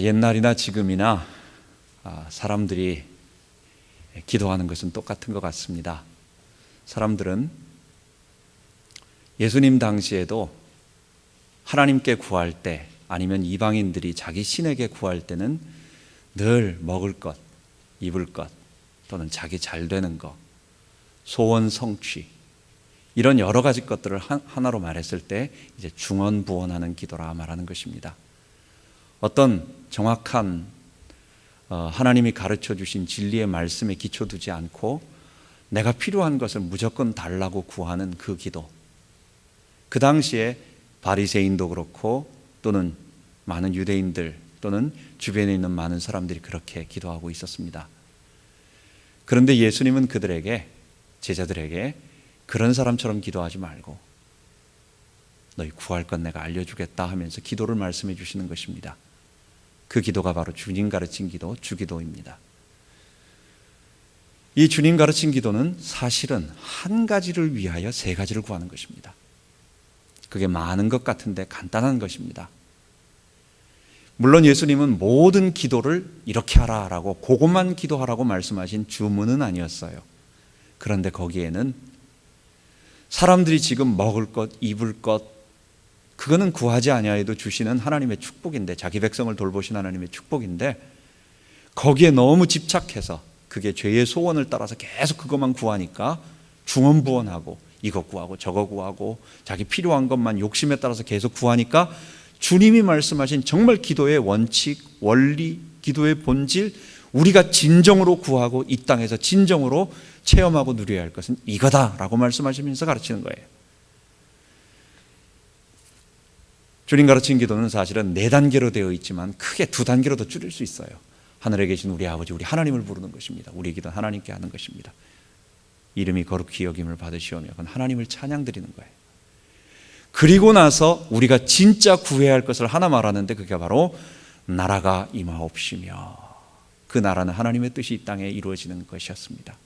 옛날이나 지금이나 사람들이 기도하는 것은 똑같은 것 같습니다. 사람들은 예수님 당시에도 하나님께 구할 때, 아니면 이방인들이 자기 신에게 구할 때는 늘 먹을 것, 입을 것, 또는 자기 잘 되는 것, 소원 성취, 이런 여러 가지 것들을 하나로 말했을 때 이제 중언부언하는 기도라 말하는 것입니다. 어떤 정확한 하나님이 가르쳐 주신 진리의 말씀에 기초두지 않고 내가 필요한 것을 무조건 달라고 구하는 그 기도, 그 당시에 바리새인도 그렇고 또는 많은 유대인들 또는 주변에 있는 많은 사람들이 그렇게 기도하고 있었습니다. 그런데 예수님은 그들에게, 제자들에게 그런 사람처럼 기도하지 말고 너희 구할 것 내가 알려주겠다 하면서 기도를 말씀해 주시는 것입니다. 그 기도가 바로 주님 가르친 기도, 주기도입니다. 이 주님 가르친 기도는 사실은 한 가지를 위하여 세 가지를 구하는 것입니다. 그게 많은 것 같은데 간단한 것입니다. 물론 예수님은 모든 기도를 이렇게 하라라고, 그것만 기도하라고 말씀하신 주문은 아니었어요. 그런데 거기에는 사람들이 지금 먹을 것, 입을 것, 그거는 구하지 아니하여도 주시는 하나님의 축복인데, 자기 백성을 돌보신 하나님의 축복인데, 거기에 너무 집착해서 그게 죄의 소원을 따라서 계속 그것만 구하니까 중언부언하고 이것 구하고 저것 구하고 자기 필요한 것만 욕심에 따라서 계속 구하니까 주님이 말씀하신 정말 기도의 원칙, 원리, 기도의 본질, 우리가 진정으로 구하고 이 땅에서 진정으로 체험하고 누려야 할 것은 이거다라고 말씀하시면서 가르치는 거예요. 주님 가르친 기도는 사실은 4단계로 되어 있지만 크게 2단계로 더 줄일 수 있어요. 하늘에 계신 우리 아버지, 우리 하나님을 부르는 것입니다. 우리 기도는 하나님께 하는 것입니다. 이름이 거룩히 여김을 받으시오며, 그건 하나님을 찬양드리는 거예요. 그리고 나서 우리가 진짜 구해야 할 것을 하나 말하는데, 그게 바로 나라가 임하옵시며, 그 나라는 하나님의 뜻이 이 땅에 이루어지는 것이었습니다.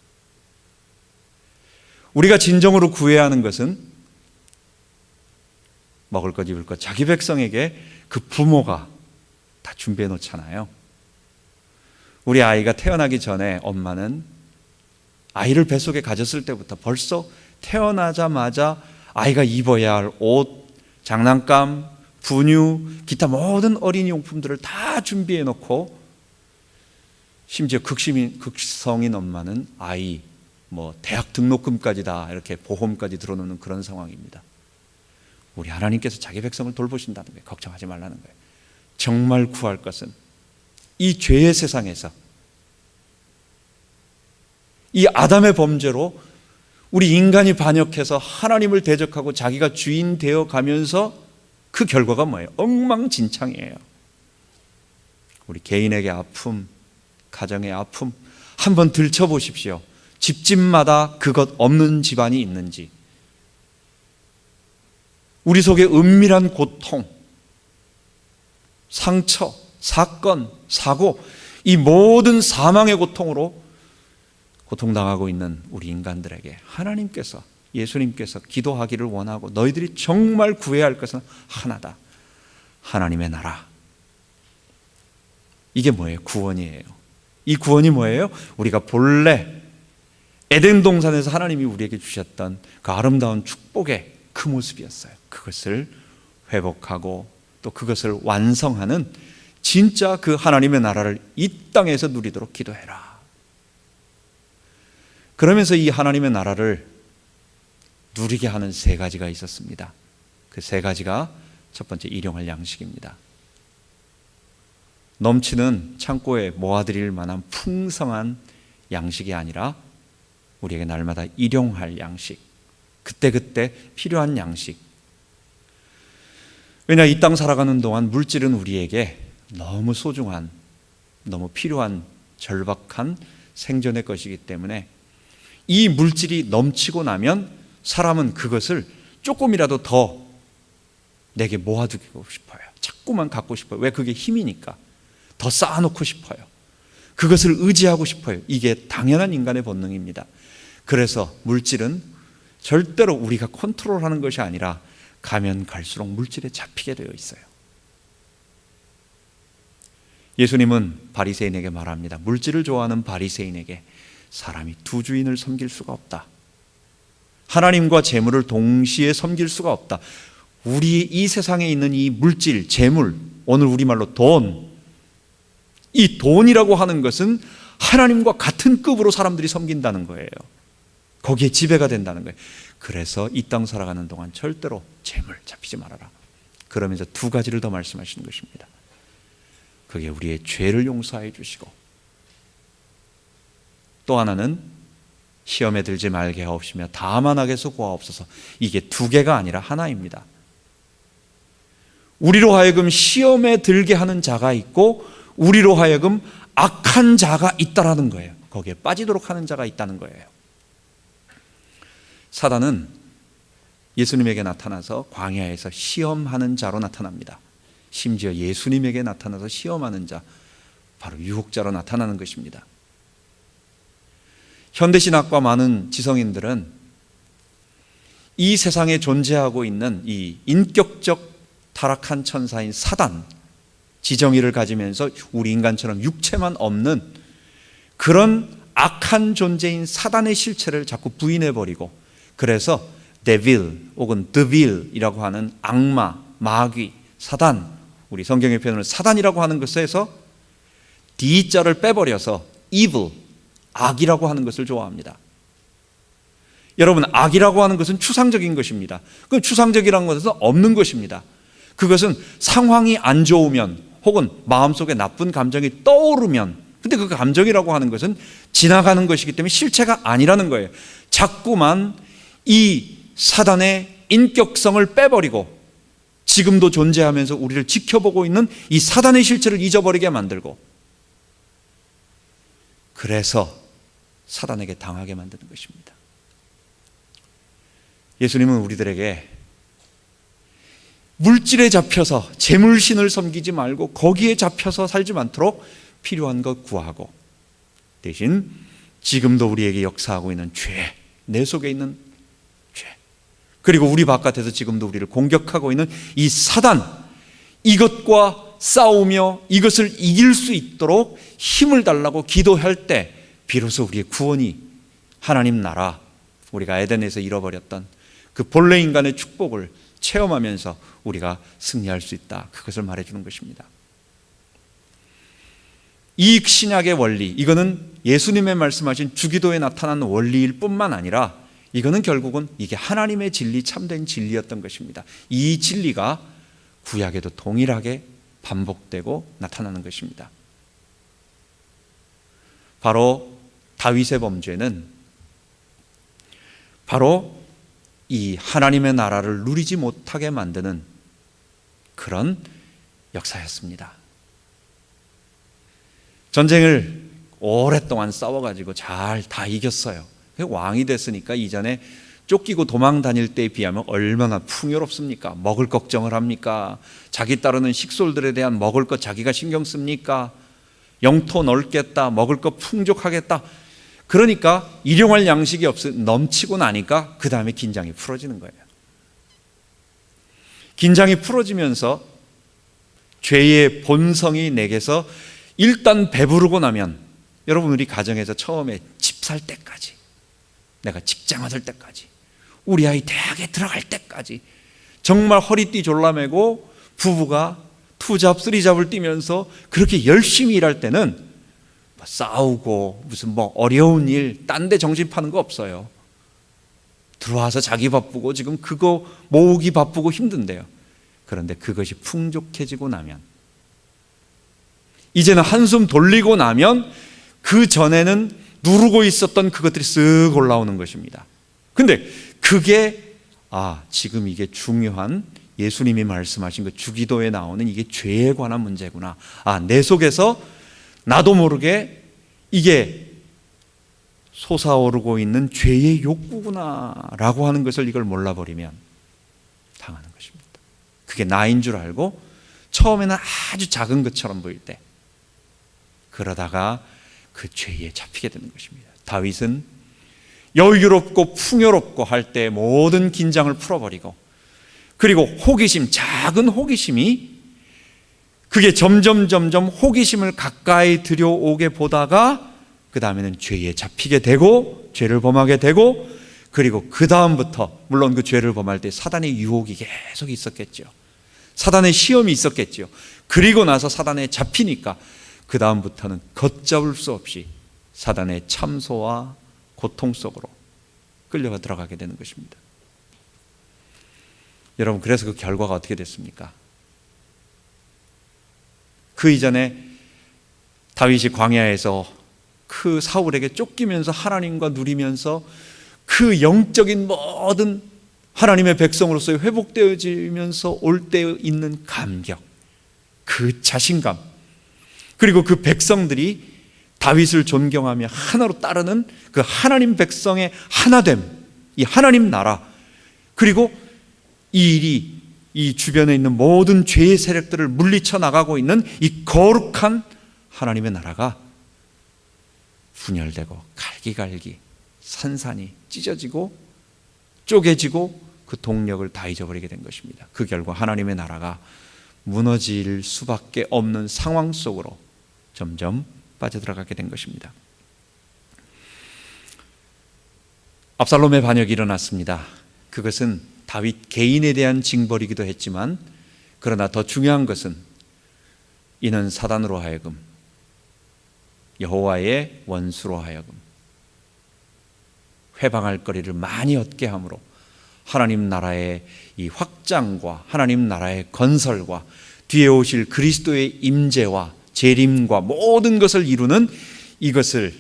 우리가 진정으로 구해야 하는 것은 먹을 것, 입을 것, 자기 백성에게 그 부모가 다 준비해 놓잖아요. 우리 아이가 태어나기 전에 엄마는 아이를 뱃속에 가졌을 때부터 벌써 태어나자마자 아이가 입어야 할 옷, 장난감, 분유, 기타 모든 어린이 용품들을 다 준비해 놓고, 심지어 극성인 엄마는 아이 대학 등록금까지 다 이렇게 보험까지 들어놓는 그런 상황입니다. 우리 하나님께서 자기 백성을 돌보신다는 거예요. 걱정하지 말라는 거예요. 정말 구할 것은 이 죄의 세상에서, 이 아담의 범죄로 우리 인간이 반역해서 하나님을 대적하고 자기가 주인 되어 가면서 그 결과가 뭐예요? 엉망진창이에요. 우리 개인에게 아픔, 가정의 아픔 한번 들춰보십시오. 집집마다 그것 없는 집안이 있는지, 우리 속에 은밀한 고통, 상처, 사건, 사고, 이 모든 사망의 고통으로 고통당하고 있는 우리 인간들에게 하나님께서, 예수님께서 기도하기를 원하고 너희들이 정말 구해야 할 것은 하나다. 하나님의 나라. 이게 뭐예요? 구원이에요. 이 구원이 뭐예요? 우리가 본래 에덴 동산에서 하나님이 우리에게 주셨던 그 아름다운 축복의 그 모습이었어요. 그것을 회복하고 또 그것을 완성하는 진짜 그 하나님의 나라를 이 땅에서 누리도록 기도해라. 그러면서 이 하나님의 나라를 누리게 하는 3가지가 있었습니다. 그 3가지가 첫 번째, 일용할 양식입니다. 넘치는 창고에 모아드릴 만한 풍성한 양식이 아니라 우리에게 날마다 일용할 양식, 그때그때 필요한 양식. 왜냐, 이 땅 살아가는 동안 물질은 우리에게 너무 소중한, 너무 필요한 절박한 생존의 것이기 때문에 이 물질이 넘치고 나면 사람은 그것을 조금이라도 더 내게 모아두고 싶어요. 자꾸만 갖고 싶어요. 왜? 그게 힘이니까. 더 쌓아놓고 싶어요. 그것을 의지하고 싶어요. 이게 당연한 인간의 본능입니다. 그래서 물질은 절대로 우리가 컨트롤하는 것이 아니라 가면 갈수록 물질에 잡히게 되어 있어요. 예수님은 바리새인에게 말합니다. 물질을 좋아하는 바리새인에게 사람이 두 주인을 섬길 수가 없다. 하나님과 재물을 동시에 섬길 수가 없다. 우리 이 세상에 있는 이 물질, 재물, 오늘 우리말로 돈, 이 돈이라고 하는 것은 하나님과 같은 급으로 사람들이 섬긴다는 거예요. 거기에 지배가 된다는 거예요. 그래서 이 땅 살아가는 동안 절대로 재물 잡히지 말아라. 그러면서 두 가지를 더 말씀하시는 것입니다. 그게 우리의 죄를 용서해 주시고, 또 하나는 시험에 들지 말게 하옵시며 다만 악에서 구하옵소서. 이게 두 개가 아니라 하나입니다. 우리로 하여금 시험에 들게 하는 자가 있고 우리로 하여금 악한 자가 있다라는 거예요. 거기에 빠지도록 하는 자가 있다는 거예요. 사단은 예수님에게 나타나서 광야에서 시험하는 자로 나타납니다. 심지어 예수님에게 나타나서 시험하는 자, 바로 유혹자로 나타나는 것입니다. 현대신학과 많은 지성인들은 이 세상에 존재하고 있는 이 인격적 타락한 천사인 사단, 지정의를 가지면서 우리 인간처럼 육체만 없는 그런 악한 존재인 사단의 실체를 자꾸 부인해버리고, 그래서 데빌 혹은 드빌이라고 하는 악마, 마귀, 사단, 우리 성경의 표현으로 사단이라고 하는 것에서 D자를 빼버려서 evil, 악이라고 하는 것을 좋아합니다. 여러분, 악이라고 하는 것은 추상적인 것입니다. 그 추상적이라는 것은 없는 것입니다. 그것은 상황이 안 좋으면 혹은 마음속에 나쁜 감정이 떠오르면, 근데 그 감정이라고 하는 것은 지나가는 것이기 때문에 실체가 아니라는 거예요. 자꾸만 이 사단의 인격성을 빼버리고 지금도 존재하면서 우리를 지켜보고 있는 이 사단의 실체를 잊어버리게 만들고, 그래서 사단에게 당하게 만드는 것입니다. 예수님은 우리들에게 물질에 잡혀서 재물신을 섬기지 말고 거기에 잡혀서 살지 않도록 필요한 것 구하고, 대신 지금도 우리에게 역사하고 있는 죄, 내 속에 있는 죄, 그리고 우리 바깥에서 지금도 우리를 공격하고 있는 이 사단, 이것과 싸우며 이것을 이길 수 있도록 힘을 달라고 기도할 때 비로소 우리의 구원이, 하나님 나라, 우리가 에덴에서 잃어버렸던 그 본래 인간의 축복을 체험하면서 우리가 승리할 수 있다, 그것을 말해주는 것입니다. 이 신약의 원리, 이거는 예수님의 말씀하신 주기도에 나타난 원리일 뿐만 아니라 이거는 결국은 이게 하나님의 진리, 참된 진리였던 것입니다. 이 진리가 구약에도 동일하게 반복되고 나타나는 것입니다. 바로 다윗의 범죄는 바로 이 하나님의 나라를 누리지 못하게 만드는 그런 역사였습니다. 전쟁을 오랫동안 싸워가지고 잘 다 이겼어요. 왕이 됐으니까 이전에 쫓기고 도망 다닐 때에 비하면 얼마나 풍요롭습니까? 먹을 걱정을 합니까? 자기 따르는 식솔들에 대한 먹을 것 자기가 신경 씁니까? 영토 넓겠다, 먹을 것 풍족하겠다. 그러니까 일용할 양식이 넘치고 나니까 그 다음에 긴장이 풀어지는 거예요. 긴장이 풀어지면서 죄의 본성이 내게서 일단 배부르고 나면, 여러분 우리 가정에서 처음에 집 살 때까지, 내가 직장 얻을 때까지, 우리 아이 대학에 들어갈 때까지 정말 허리띠 졸라매고 부부가 투잡, 쓰리잡을 뛰면서 그렇게 열심히 일할 때는 싸우고 무슨 어려운 일, 딴 데 정신 파는 거 없어요. 들어와서 자기 바쁘고 지금 그거 모으기 바쁘고 힘든데요. 그런데 그것이 풍족해지고 나면, 이제는 한숨 돌리고 나면 그 전에는 누르고 있었던 그것들이 쓱 올라오는 것입니다. 근데 그게 지금 이게 중요한 예수님이 말씀하신 그 주기도에 나오는 이게 죄에 관한 문제구나. 내 속에서 나도 모르게 이게 솟아오르고 있는 죄의 욕구구나라고 하는 것을 이걸 몰라버리면 당하는 것입니다. 그게 나인 줄 알고 처음에는 아주 작은 것처럼 보일 때, 그러다가 그 죄에 잡히게 되는 것입니다. 다윗은 여유롭고 풍요롭고 할 때 모든 긴장을 풀어버리고, 그리고 호기심, 작은 호기심이 그게 점점 호기심을 가까이 들여오게 보다가 그 다음에는 죄에 잡히게 되고 죄를 범하게 되고, 그리고 그 다음부터 물론 그 죄를 범할 때 사단의 유혹이 계속 있었겠죠. 사단의 시험이 있었겠죠. 그리고 나서 사단에 잡히니까 그 다음부터는 걷잡을 수 없이 사단의 참소와 고통 속으로 끌려가 들어가게 되는 것입니다. 여러분, 그래서 그 결과가 어떻게 됐습니까? 그 이전에 다윗이 광야에서 그 사울에게 쫓기면서 하나님과 누리면서 그 영적인 모든 하나님의 백성으로서의 회복되어지면서 올 때 있는 감격, 그 자신감, 그리고 그 백성들이 다윗을 존경하며 하나로 따르는 그 하나님 백성의 하나됨, 이 하나님 나라, 그리고 이 일이 이 주변에 있는 모든 죄의 세력들을 물리쳐 나가고 있는 이 거룩한 하나님의 나라가 분열되고 갈기갈기 산산이 찢어지고 쪼개지고 그 동력을 다 잊어버리게 된 것입니다. 그 결과 하나님의 나라가 무너질 수밖에 없는 상황 속으로 점점 빠져들어가게 된 것입니다. 압살롬의 반역이 일어났습니다. 그것은 다윗 개인에 대한 징벌이기도 했지만, 그러나 더 중요한 것은 이는 사단으로 하여금, 여호와의 원수로 하여금 회방할 거리를 많이 얻게 함으로 하나님 나라의 이 확장과 하나님 나라의 건설과 뒤에 오실 그리스도의 임재와 재림과 모든 것을 이루는 이것을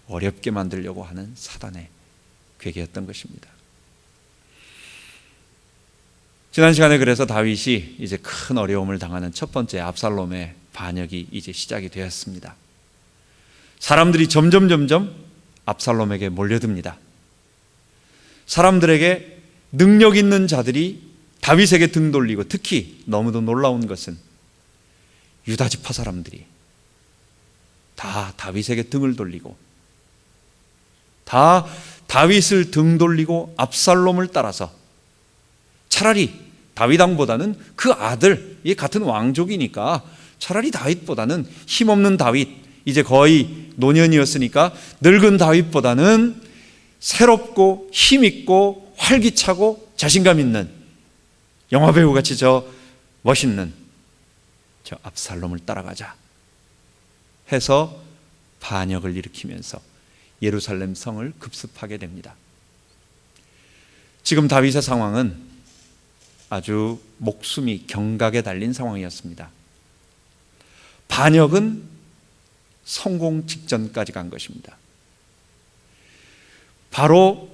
어렵게 만들려고 하는 사단의 괴계였던 것입니다. 지난 시간에 그래서 다윗이 이제 큰 어려움을 당하는 첫 번째 압살롬의 반역이 이제 시작이 되었습니다. 사람들이 점점 압살롬에게 몰려듭니다. 사람들에게 능력 있는 자들이 다윗에게 등 돌리고, 특히 너무도 놀라운 것은 유다 지파 사람들이 다 다윗에게 등을 돌리고, 다 다윗을 등 돌리고 압살롬을 따라서 차라리 다윗 왕보다는 그 아들, 이 같은 왕족이니까 차라리 다윗보다는 힘없는 다윗, 이제 거의 노년이었으니까 늙은 다윗보다는 새롭고 힘있고 활기차고 자신감 있는 영화배우같이 저 멋있는 저 압살롬을 따라가자 해서 반역을 일으키면서 예루살렘 성을 급습하게 됩니다. 지금 다윗의 상황은 아주 목숨이 경각에 달린 상황이었습니다. 반역은 성공 직전까지 간 것입니다. 바로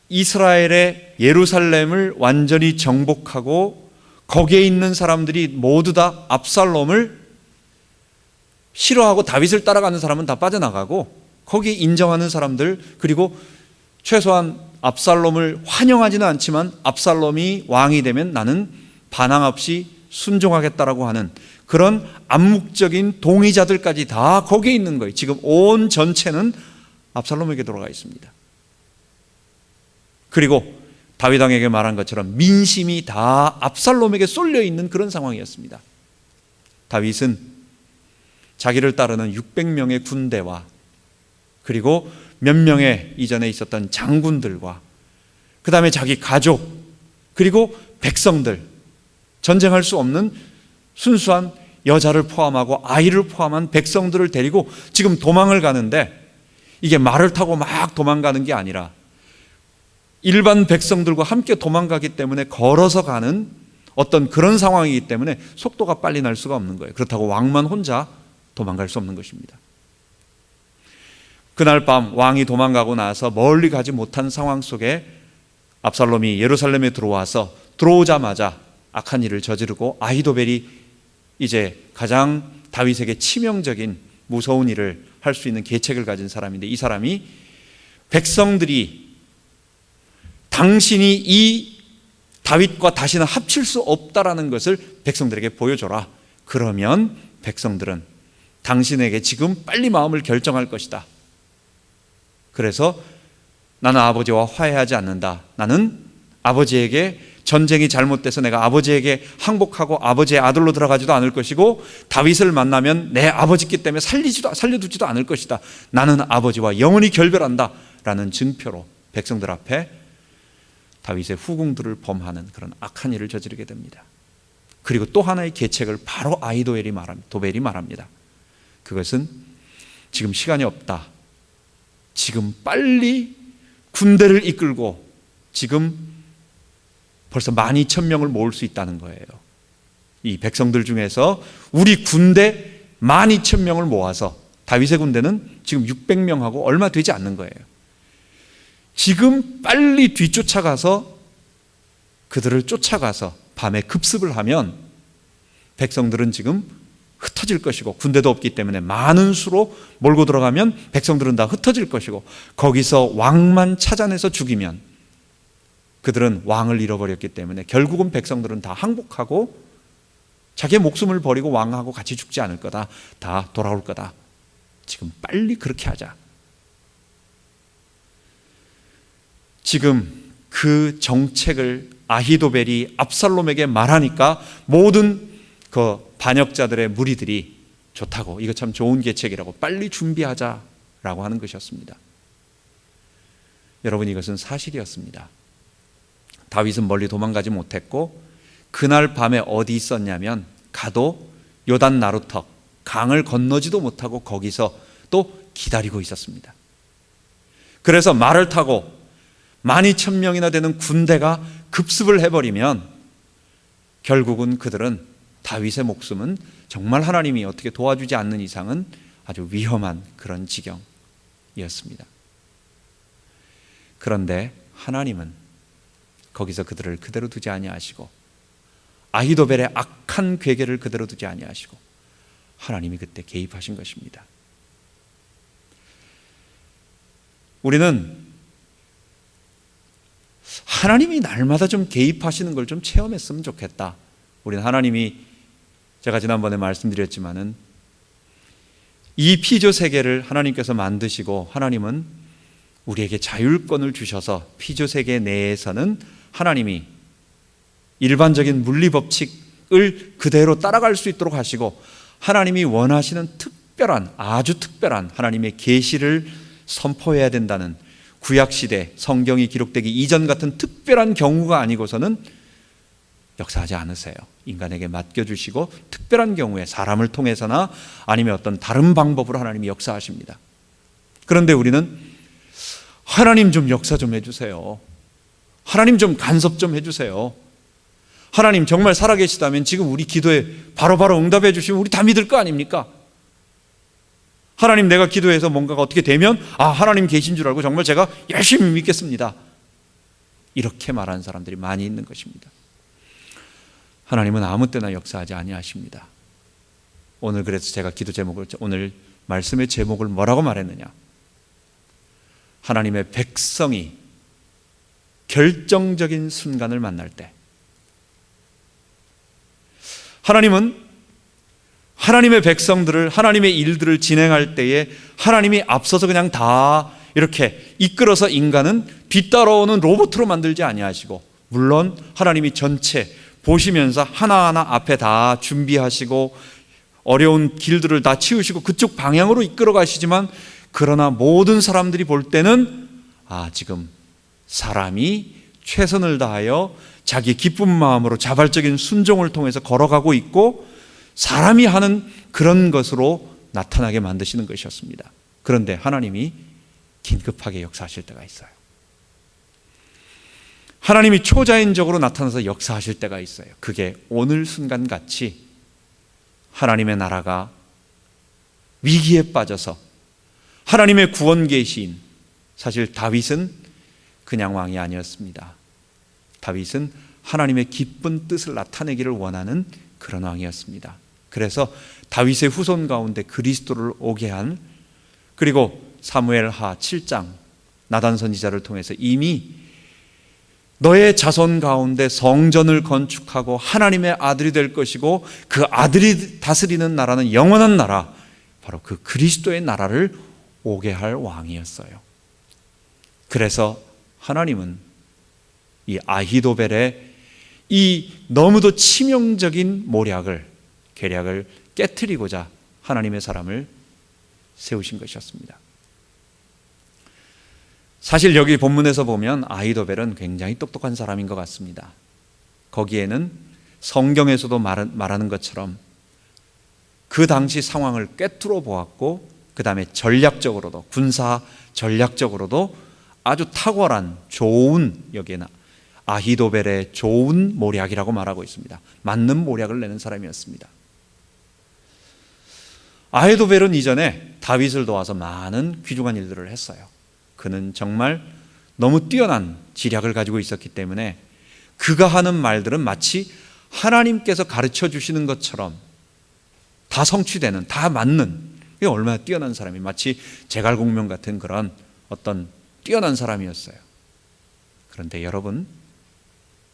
이스라엘의 예루살렘을 완전히 정복하고 거기에 있는 사람들이 모두 다 압살롬을 싫어하고 다윗을 따라가는 사람은 다 빠져나가고, 거기에 인정하는 사람들, 그리고 최소한 압살롬을 환영하지는 않지만 압살롬이 왕이 되면 나는 반항 없이 순종하겠다라고 하는 그런 암묵적인 동의자들까지 다 거기에 있는 거예요. 지금 온 전체는 압살롬에게 돌아가 있습니다. 그리고 다윗 왕에게 말한 것처럼 민심이 다 압살롬에게 쏠려 있는 그런 상황이었습니다. 다윗은 자기를 따르는 600명의 군대와 그리고 몇 명의 이전에 있었던 장군들과 그 다음에 자기 가족, 그리고 백성들, 전쟁할 수 없는 순수한 여자를 포함하고 아이를 포함한 백성들을 데리고 지금 도망을 가는데, 이게 말을 타고 막 도망가는 게 아니라 일반 백성들과 함께 도망가기 때문에 걸어서 가는 어떤 그런 상황이기 때문에 속도가 빨리 날 수가 없는 거예요. 그렇다고 왕만 혼자 도망갈 수 없는 것입니다. 그날 밤 왕이 도망가고 나서 멀리 가지 못한 상황 속에 압살롬이 예루살렘에 들어와서 들어오자마자 악한 일을 저지르고, 아히도벨이 이제 가장 다윗에게 치명적인 무서운 일을 할 수 있는 계책을 가진 사람인데, 이 사람이 백성들이 당신이 이 다윗과 다시는 합칠 수 없다라는 것을 백성들에게 보여줘라. 그러면 백성들은 당신에게 지금 빨리 마음을 결정할 것이다. 그래서 나는 아버지와 화해하지 않는다. 나는 아버지에게 전쟁이 잘못돼서 내가 아버지에게 항복하고 아버지의 아들로 들어가지도 않을 것이고 다윗을 만나면 내 아버지기 때문에 살려두지도 않을 것이다. 나는 아버지와 영원히 결별한다 라는 증표로 백성들 앞에 다윗의 후궁들을 범하는 그런 악한 일을 저지르게 됩니다. 그리고 또 하나의 계책을 바로 아히도벨이 말합니다. 그것은 지금 시간이 없다. 지금 빨리 군대를 이끌고 지금 벌써 12,000명을 모을 수 있다는 거예요. 이 백성들 중에서 우리 군대 12,000명을 모아서, 다윗의 군대는 지금 600명하고 얼마 되지 않는 거예요. 지금 빨리 뒤쫓아가서 그들을 쫓아가서 밤에 급습을 하면 백성들은 지금 흩어질 것이고, 군대도 없기 때문에 많은 수로 몰고 들어가면 백성들은 다 흩어질 것이고, 거기서 왕만 찾아내서 죽이면 그들은 왕을 잃어버렸기 때문에 결국은 백성들은 다 항복하고 자기의 목숨을 버리고 왕하고 같이 죽지 않을 거다. 다 돌아올 거다. 지금 빨리 그렇게 하자. 지금 그 정책을 아히도벨이 압살롬에게 말하니까 모든 그 반역자들의 무리들이 좋다고, 이거 참 좋은 계책이라고 빨리 준비하자라고 하는 것이었습니다. 여러분, 이것은 사실이었습니다. 다윗은 멀리 도망가지 못했고 그날 밤에 어디 있었냐면 가도 요단 나루턱 강을 건너지도 못하고 거기서 또 기다리고 있었습니다. 그래서 말을 타고 12,000명이나 되는 군대가 급습을 해버리면 결국은 그들은, 다윗의 목숨은 정말 하나님이 어떻게 도와주지 않는 이상은 아주 위험한 그런 지경이었습니다. 그런데 하나님은 거기서 그들을 그대로 두지 아니하시고 아히도벨의 악한 괴계를 그대로 두지 아니하시고 하나님이 그때 개입하신 것입니다. 우리는 하나님이 날마다 좀 개입하시는 걸 좀 체험했으면 좋겠다. 우리는 하나님이, 제가 지난번에 말씀드렸지만은 이 피조 세계를 하나님께서 만드시고 하나님은 우리에게 자율권을 주셔서 피조 세계 내에서는 하나님이 일반적인 물리 법칙을 그대로 따라갈 수 있도록 하시고 하나님이 원하시는 특별한, 아주 특별한 하나님의 계시를 선포해야 된다는, 구약시대 성경이 기록되기 이전 같은 특별한 경우가 아니고서는 역사하지 않으세요. 인간에게 맡겨주시고 특별한 경우에 사람을 통해서나 아니면 어떤 다른 방법으로 하나님이 역사하십니다. 그런데 우리는 하나님 좀 역사 좀 해주세요. 하나님 좀 간섭 좀 해주세요. 하나님 정말 살아계시다면 지금 우리 기도에 바로바로 응답해 주시면 우리 다 믿을 거 아닙니까? 하나님, 내가 기도해서 뭔가가 어떻게 되면 하나님 계신 줄 알고 정말 제가 열심히 믿겠습니다. 이렇게 말하는 사람들이 많이 있는 것입니다. 하나님은 아무 때나 역사하지 아니하십니다. 오늘 그래서 제가 기도 제목을, 오늘 말씀의 제목을 뭐라고 말했느냐? 하나님의 백성이 결정적인 순간을 만날 때, 하나님은 하나님의 백성들을, 하나님의 일들을 진행할 때에 하나님이 앞서서 그냥 다 이렇게 이끌어서 인간은 뒤따라오는 로봇으로 만들지 아니하시고, 물론 하나님이 전체 보시면서 하나하나 앞에 다 준비하시고 어려운 길들을 다 치우시고 그쪽 방향으로 이끌어 가시지만, 그러나 모든 사람들이 볼 때는 지금 사람이 최선을 다하여 자기 기쁜 마음으로 자발적인 순종을 통해서 걸어가고 있고 사람이 하는 그런 것으로 나타나게 만드시는 것이었습니다. 그런데 하나님이 긴급하게 역사하실 때가 있어요. 하나님이 초자연적으로 나타나서 역사하실 때가 있어요. 그게 오늘 순간같이 하나님의 나라가 위기에 빠져서 하나님의 구원 계시인, 사실 다윗은 그냥 왕이 아니었습니다. 다윗은 하나님의 기쁜 뜻을 나타내기를 원하는 그런 왕이었습니다. 그래서 다윗의 후손 가운데 그리스도를 오게 한, 그리고 사무엘하 7장 나단 선지자를 통해서 이미 너의 자손 가운데 성전을 건축하고 하나님의 아들이 될 것이고 그 아들이 다스리는 나라는 영원한 나라, 바로 그 그리스도의 나라를 오게 할 왕이었어요. 그래서 하나님은 이 아히도벨의 이 너무도 치명적인 모략을, 계략을 깨트리고자 하나님의 사람을 세우신 것이었습니다. 사실 여기 본문에서 보면 아히도벨은 굉장히 똑똑한 사람인 것 같습니다. 거기에는 성경에서도 말하는 것처럼 그 당시 상황을 꿰뚫어 보았고, 그 다음에 전략적으로도, 군사 전략적으로도 아주 탁월한 좋은, 여기에는 아히도벨의 좋은 모략이라고 말하고 있습니다. 맞는 모략을 내는 사람이었습니다. 아히도벨은 이전에 다윗을 도와서 많은 귀중한 일들을 했어요. 그는 정말 너무 뛰어난 지략을 가지고 있었기 때문에 그가 하는 말들은 마치 하나님께서 가르쳐 주시는 것처럼 다 성취되는, 다 맞는, 이게 얼마나 뛰어난 사람이, 마치 제갈공명 같은 그런 어떤 뛰어난 사람이었어요. 그런데 여러분,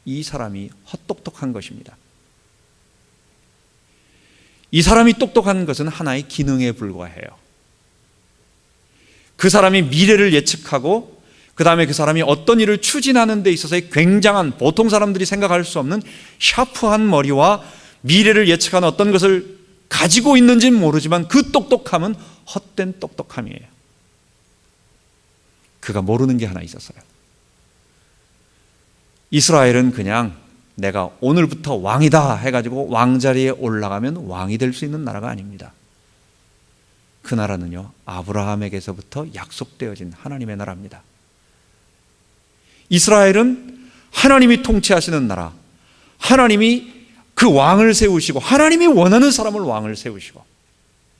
이 사람이 헛똑똑한 것입니다. 이 사람이 똑똑한 것은 하나의 기능에 불과해요. 그 사람이 미래를 예측하고, 그 다음에 그 사람이 어떤 일을 추진하는 데 있어서의 굉장한, 보통 사람들이 생각할 수 없는 샤프한 머리와 미래를 예측하는 어떤 것을 가지고 있는지는 모르지만 그 똑똑함은 헛된 똑똑함이에요. 그가 모르는 게 하나 있었어요. 이스라엘은 그냥 내가 오늘부터 왕이다 해가지고 왕자리에 올라가면 왕이 될 수 있는 나라가 아닙니다. 그 나라는요, 아브라함에게서부터 약속되어진 하나님의 나라입니다. 이스라엘은 하나님이 통치하시는 나라, 하나님이 그 왕을 세우시고, 하나님이 원하는 사람을 왕을 세우시고,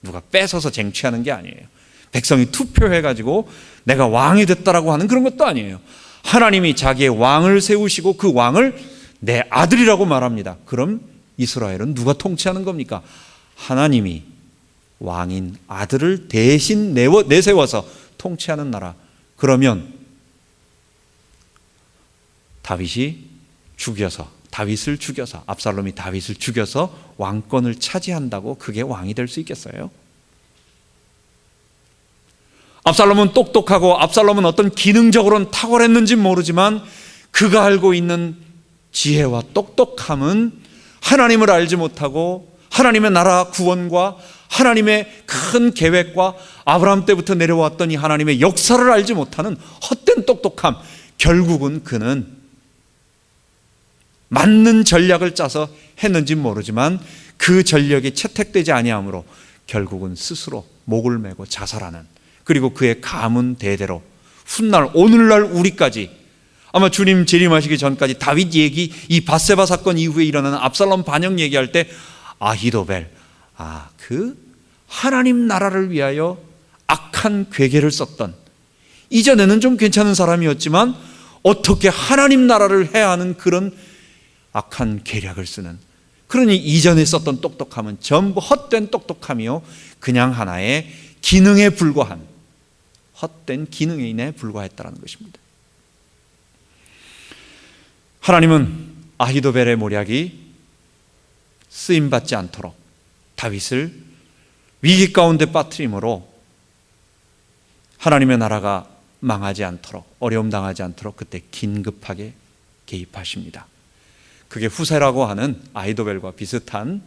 누가 뺏어서 쟁취하는 게 아니에요. 백성이 투표해가지고 내가 왕이 됐다라고 하는 그런 것도 아니에요. 하나님이 자기의 왕을 세우시고 그 왕을 내 아들이라고 말합니다. 그럼 이스라엘은 누가 통치하는 겁니까? 하나님이 왕인 아들을 대신 내세워서 통치하는 나라. 그러면 다윗을 죽여서 압살롬이 다윗을 죽여서 왕권을 차지한다고 그게 왕이 될 수 있겠어요? 압살롬은 똑똑하고, 압살롬은 어떤 기능적으로는 탁월했는지 모르지만 그가 알고 있는 지혜와 똑똑함은 하나님을 알지 못하고, 하나님의 나라 구원과 하나님의 큰 계획과 아브라함 때부터 내려왔던 이 하나님의 역사를 알지 못하는 헛된 똑똑함. 결국은 그는 맞는 전략을 짜서 했는지 모르지만 그 전략이 채택되지 아니하므로 결국은 스스로 목을 메고 자살하는, 그리고 그의 가문 대대로 훗날 오늘날 우리까지, 아마 주님 재림하시기 전까지 다윗 얘기, 이 밧세바 사건 이후에 일어나는 압살롬 반역 얘기할 때 아히도벨, 그 하나님 나라를 위하여 악한 괴계를 썼던, 이전에는 좀 괜찮은 사람이었지만 어떻게 하나님 나라를 해야 하는 그런 악한 계략을 쓰는, 그러니 이전에 썼던 똑똑함은 전부 헛된 똑똑함이요, 그냥 하나의 기능에 불과한, 헛된 기능에 불과했다는 것입니다. 하나님은 아히도벨의 모략이 쓰임받지 않도록 다윗을 위기 가운데 빠뜨림으로 하나님의 나라가 망하지 않도록, 어려움 당하지 않도록 그때 긴급하게 개입하십니다. 그게 후세라고 하는 아히도벨과 비슷한,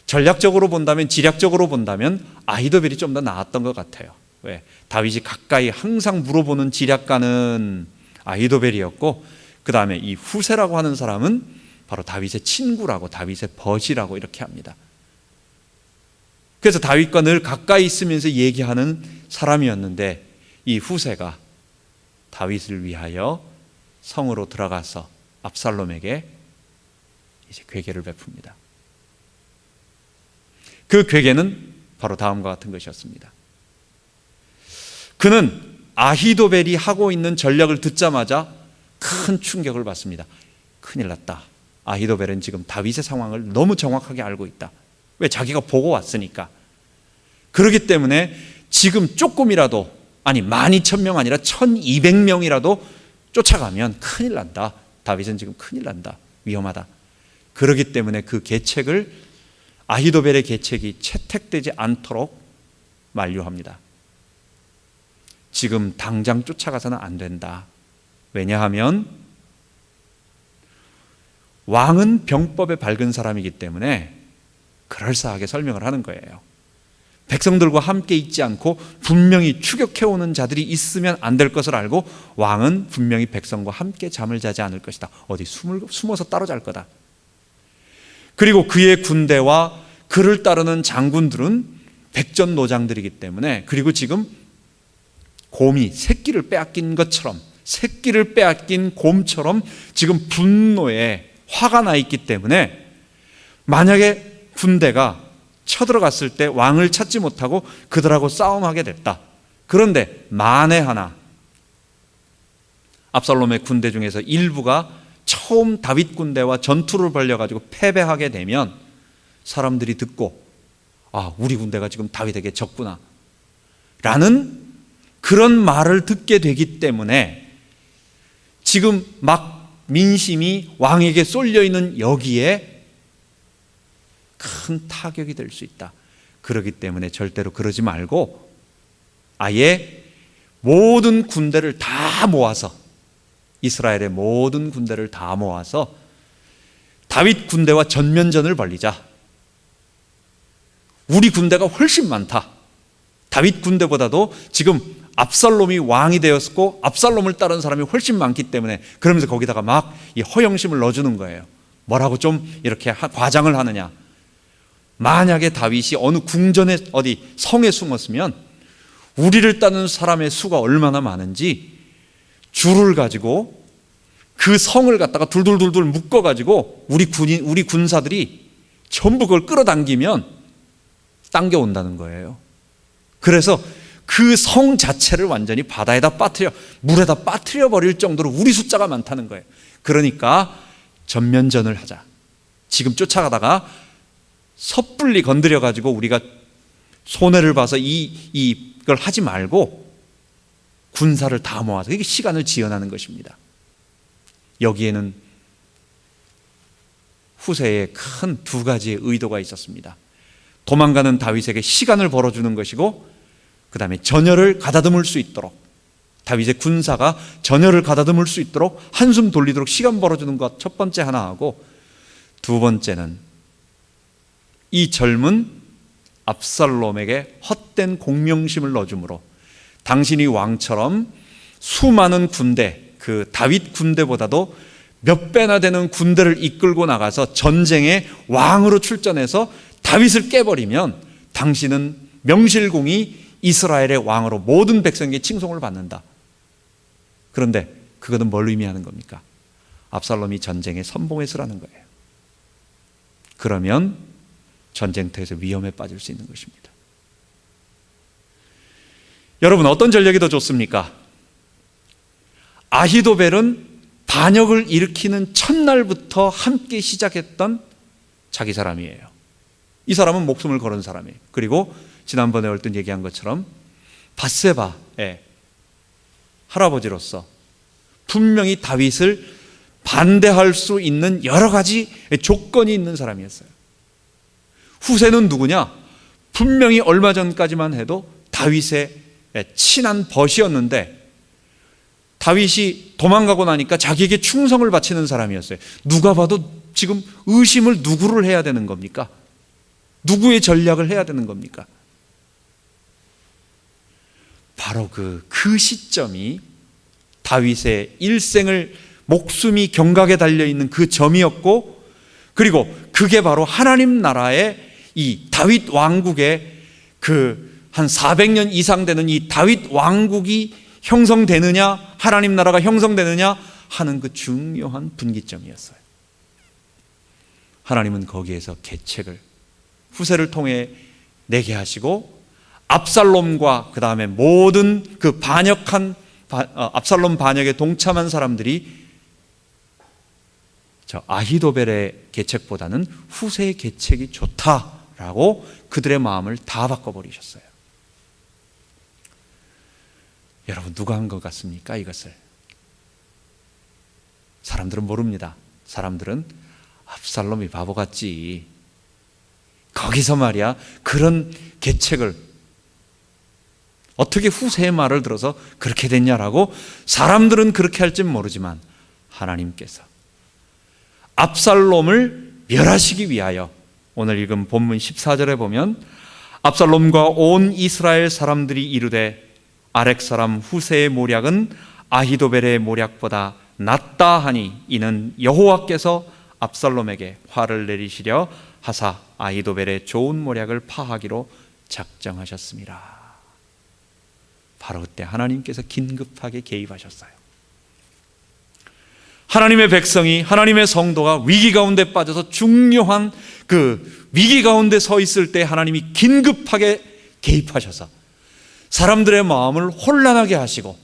전략적으로 본다면, 지략적으로 본다면 아히도벨이 좀 더 나았던 것 같아요. 왜? 다윗이 가까이 항상 물어보는 지략가는 아히도벨이었고, 그 다음에 이 후세라고 하는 사람은 바로 다윗의 친구라고, 다윗의 버지라고 이렇게 합니다. 그래서 다윗과 늘 가까이 있으면서 얘기하는 사람이었는데, 이 후세가 다윗을 위하여 성으로 들어가서 압살롬에게 이제 괴계를 베풉니다. 그 괴계는 바로 다음과 같은 것이었습니다. 그는 아히도벨이 하고 있는 전략을 듣자마자 큰 충격을 받습니다. 큰일 났다. 아히도벨은 지금 다윗의 상황을 너무 정확하게 알고 있다. 왜? 자기가 보고 왔으니까. 그렇기 때문에 지금 조금이라도, 아니 12,000명 아니라 1,200명이라도 쫓아가면 큰일 난다. 다윗은 지금 큰일 난다. 위험하다. 그렇기 때문에 그 계책을, 아히도벨의 계책이 채택되지 않도록 만류합니다. 지금 당장 쫓아가서는 안 된다. 왜냐하면 왕은 병법에 밝은 사람이기 때문에 그럴싸하게 설명을 하는 거예요. 백성들과 함께 있지 않고 분명히 추격해오는 자들이 있으면 안 될 것을 알고 왕은 분명히 백성과 함께 잠을 자지 않을 것이다. 어디 숨어서 따로 잘 거다. 그리고 그의 군대와 그를 따르는 장군들은 백전노장들이기 때문에, 그리고 지금 곰이 새끼를 빼앗긴 것처럼, 새끼를 빼앗긴 곰처럼 지금 분노에 화가 나 있기 때문에 만약에 군대가 쳐들어갔을 때 왕을 찾지 못하고 그들하고 싸움하게 됐다. 그런데 만에 하나 압살롬의 군대 중에서 일부가 처음 다윗 군대와 전투를 벌여가지고 패배하게 되면 사람들이 듣고 우리 군대가 지금 다윗에게 졌구나 라는 그런 말을 듣게 되기 때문에 지금 막 민심이 왕에게 쏠려 있는 여기에 큰 타격이 될 수 있다. 그렇기 때문에 절대로 그러지 말고 아예 모든 군대를 다 모아서, 이스라엘의 모든 군대를 다 모아서 다윗 군대와 전면전을 벌이자. 우리 군대가 훨씬 많다. 다윗 군대보다도 지금 압살롬이 왕이 되었고 압살롬을 따른 사람이 훨씬 많기 때문에, 그러면서 거기다가 막 이 허영심을 넣어주는 거예요. 뭐라고 좀 이렇게 과장을 하느냐. 만약에 다윗이 어느 궁전에 어디 성에 숨었으면 우리를 따르는 사람의 수가 얼마나 많은지 줄을 가지고 그 성을 갖다가 둘둘둘둘 묶어가지고 우리 군사들이 전부 그걸 끌어당기면 당겨온다는 거예요. 그래서 그 성 자체를 완전히 바다에다 빠뜨려, 물에다 빠뜨려 버릴 정도로 우리 숫자가 많다는 거예요. 그러니까 전면전을 하자. 지금 쫓아가다가 섣불리 건드려가지고 우리가 손해를 봐서 이걸 하지 말고 군사를 다 모아서 이게 시간을 지연하는 것입니다. 여기에는 후세에 큰 두 가지의 의도가 있었습니다. 도망가는 다윗에게 시간을 벌어주는 것이고, 그 다음에 전열을 가다듬을 수 있도록, 다윗의 군사가 전열을 가다듬을 수 있도록 한숨 돌리도록 시간 벌어주는 것 첫 번째 하나 하고, 두 번째는 이 젊은 압살롬에게 헛된 공명심을 넣어주므로 당신이 왕처럼 수많은 군대, 그 다윗 군대보다도 몇 배나 되는 군대를 이끌고 나가서 전쟁에 왕으로 출전해서 다윗을 깨버리면 당신은 명실공히 이스라엘의 왕으로 모든 백성에게 칭송을 받는다. 그런데 그것은 뭘 의미하는 겁니까? 압살롬이 전쟁에 선봉했으라는 거예요. 그러면 전쟁터에서 위험에 빠질 수 있는 것입니다. 여러분, 어떤 전략이 더 좋습니까? 아히도벨은 반역을 일으키는 첫날부터 함께 시작했던 자기 사람이에요. 이 사람은 목숨을 걸은 사람이에요. 그리고 지난번에 얼핏 얘기한 것처럼 밧세바의 할아버지로서 분명히 다윗을 반대할 수 있는 여러 가지 조건이 있는 사람이었어요. 후세는 누구냐? 분명히 얼마 전까지만 해도 다윗의 친한 벗이었는데 다윗이 도망가고 나니까 자기에게 충성을 바치는 사람이었어요. 누가 봐도 지금 의심을 누구를 해야 되는 겁니까? 누구의 전략을 해야 되는 겁니까? 바로 그 시점이 다윗의 일생을 목숨이 경각에 달려있는 그 점이었고, 그리고 그게 바로 하나님 나라의 이 다윗 왕국의 그 한 400년 이상 되는 이 다윗 왕국이 형성되느냐, 하나님 나라가 형성되느냐 하는 그 중요한 분기점이었어요. 하나님은 거기에서 계책을 후세를 통해 내게 하시고, 압살롬과 그 다음에 모든 그 압살롬 반역에 동참한 사람들이 저 아히도벨의 계책보다는 후세의 계책이 좋다라고 그들의 마음을 다 바꿔버리셨어요. 여러분, 누가 한 것 같습니까? 이것을 사람들은 모릅니다. 사람들은 압살롬이 바보 같지, 거기서 말이야 그런 계책을 어떻게 후세의 말을 들어서 그렇게 됐냐라고 사람들은 그렇게 할진 모르지만 하나님께서 압살롬을 멸하시기 위하여 오늘 읽은 본문 14절에 보면 압살롬과 온 이스라엘 사람들이 이르되 아렉 사람 후세의 모략은 아히도벨의 모략보다 낫다 하니 이는 여호와께서 압살롬에게 화를 내리시려 하사 아히도벨의 좋은 모략을 파하기로 작정하셨습니다. 바로 그때 하나님께서 긴급하게 개입하셨어요. 하나님의 백성이, 하나님의 성도가 위기 가운데 빠져서 중요한 그 위기 가운데 서 있을 때 하나님이 긴급하게 개입하셔서 사람들의 마음을 혼란하게 하시고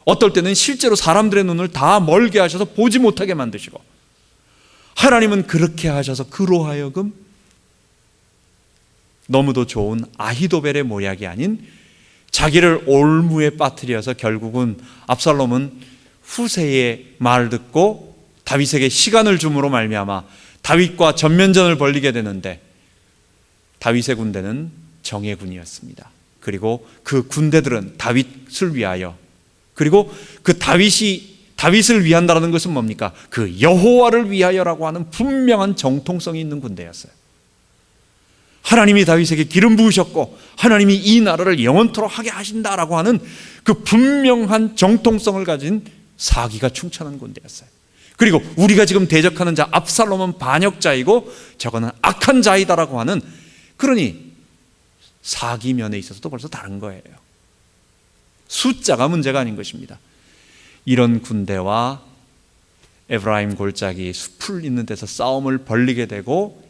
어떨 때는 실제로 사람들의 눈을 다 멀게 하셔서 보지 못하게 만드시고, 하나님은 그렇게 하셔서 그로 하여금 너무도 좋은 아히도벨의 모략이 아닌 자기를 올무에 빠뜨려서 결국은 압살롬은 후세의 말을 듣고 다윗에게 시간을 줌으로 말미암아 다윗과 전면전을 벌이게 되는데, 다윗의 군대는 정예 군이었습니다. 그리고 그 군대들은 다윗을 위하여, 그리고 그 다윗을 위한다는 것은 뭡니까? 그 여호와를 위하여라고 하는 분명한 정통성이 있는 군대였어요. 하나님이 다윗에게 기름 부으셨고 하나님이 이 나라를 영원토록 하게 하신다라고 하는 그 분명한 정통성을 가진 사기가 충천한 군대였어요. 그리고 우리가 지금 대적하는 자 압살롬은 반역자이고 저거는 악한 자이다라고 하는, 그러니 사기면에 있어서도 벌써 다른 거예요. 숫자가 문제가 아닌 것입니다. 이런 군대와 에브라임 골짜기 숲을 있는 데서 싸움을 벌이게 되고